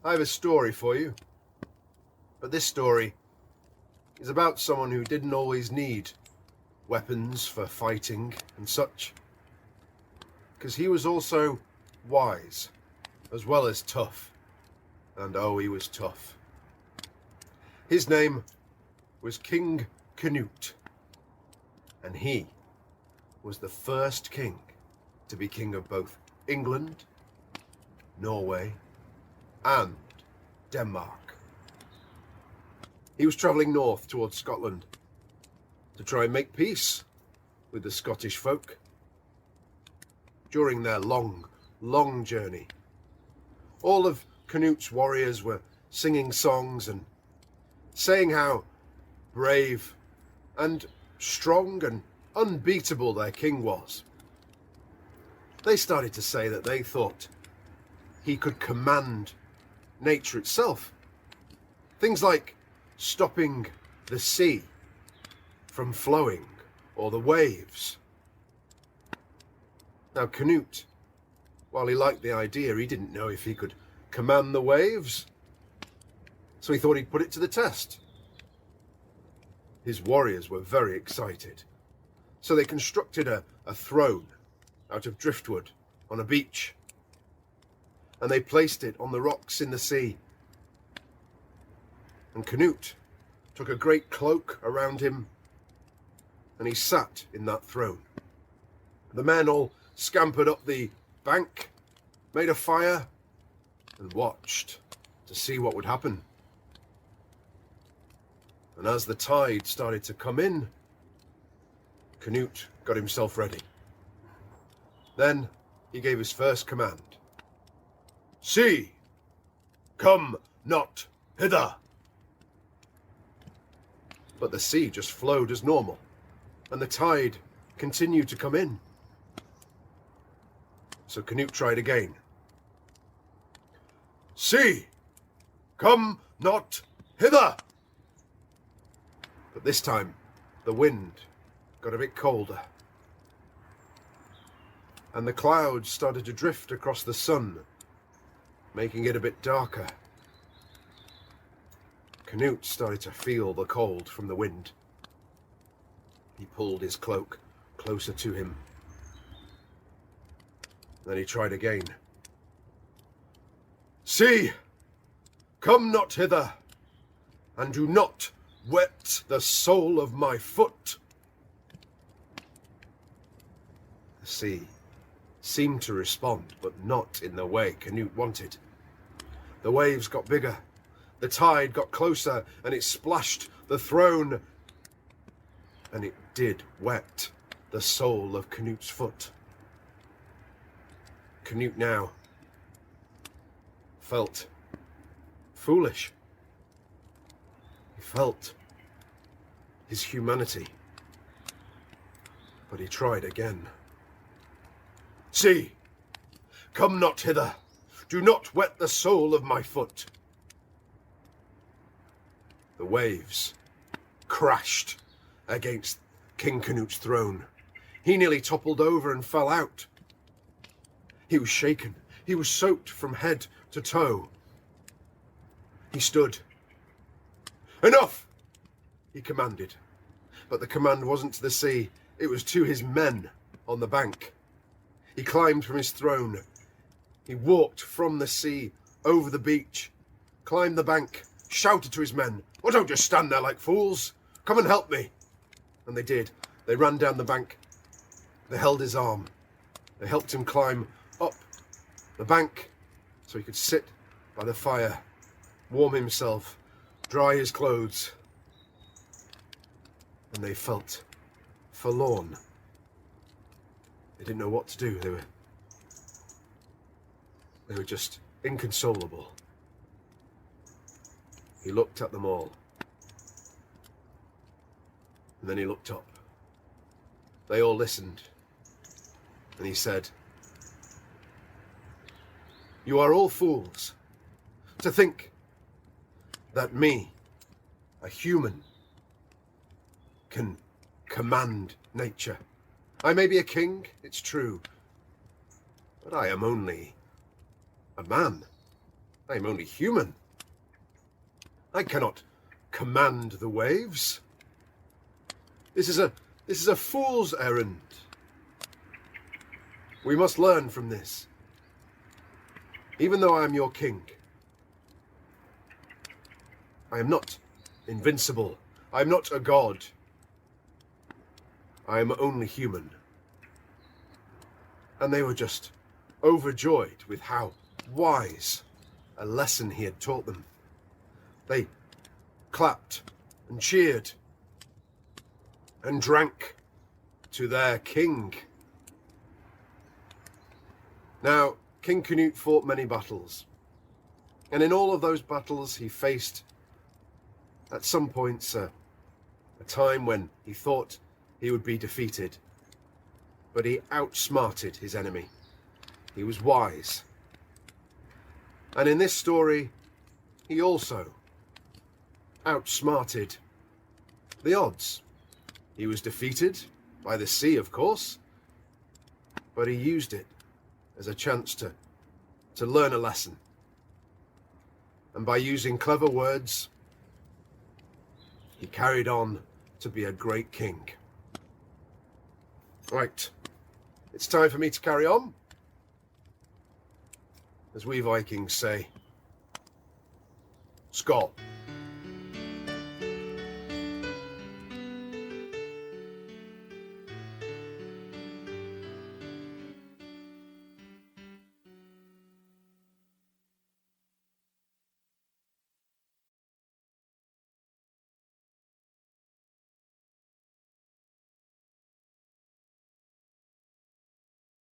I have a story for you. But this story is about someone who didn't always need weapons for fighting and such. Because he was also wise, as well as tough. And oh, he was tough. His name was King Knut. And he was the first king to be king of both England, Norway, and Denmark. He was travelling north towards Scotland to try and make peace with the Scottish folk. During their long, long journey, all of Knut's warriors were singing songs and saying how brave and strong and unbeatable their king was. They started to say that they thought he could command nature itself. Things like stopping the sea from flowing or the waves. Now Knut, while he liked the idea, he didn't know if he could command the waves, so he thought he'd put it to the test. His warriors were very excited, so they constructed a throne out of driftwood on a beach, and they placed it on the rocks in the sea. And Knut took a great cloak around him, and he sat in that throne. The men all scampered up the bank, made a fire, and watched to see what would happen. And as the tide started to come in, Knut got himself ready. Then he gave his first command. "Sea, come not hither." But the sea just flowed as normal, and the tide continued to come in. So Knut tried again. "Sea, come not hither." But this time, the wind got a bit colder, and the clouds started to drift across the sun, making it a bit darker. Knut started to feel the cold from the wind. He pulled his cloak closer to him. Then he tried again. "Sea, come not hither, and do not wet the sole of my foot." The sea seemed to respond, but not in the way Knut wanted. The waves got bigger, the tide got closer, and it splashed the throne, and it did wet the sole of Knut's foot. Knut now felt foolish. He felt his humanity. But he tried again. "Sea, come not hither. Do not wet the sole of my foot." The waves crashed against King Knut's throne. He nearly toppled over and fell out. He was shaken. He was soaked from head to toe. He stood. "Enough!" he commanded. But the command wasn't to the sea. It was to his men on the bank. He climbed from his throne. He walked from the sea over the beach, climbed the bank, shouted to his men, "Oh, don't just stand there like fools. Come and help me." And they did. They ran down the bank. They held his arm. They helped him climb up the bank so he could sit by the fire, warm himself, dry his clothes. And they felt forlorn. They didn't know what to do. They were just inconsolable. He looked at them all. And then he looked up. They all listened. And he said, "You are all fools to think that me, a human, can command nature. I may be a king, it's true, but I am only a man. I am only human. I cannot command the waves. This is a fool's errand. We must learn from this. Even though I am your king, I am not invincible. I am not a god. I am only human. And they were just overjoyed with how wise a lesson he had taught them. They clapped and cheered and drank to their king. Now, King Knut fought many battles, and in all of those battles he faced, at some points, a time when he thought he would be defeated, but he outsmarted his enemy. He was wise. And in this story, he also outsmarted the odds. He was defeated by the sea, of course, but he used it as a chance to learn a lesson. And by using clever words, he carried on to be a great king. Right, it's time for me to carry on. As we Vikings say, skål.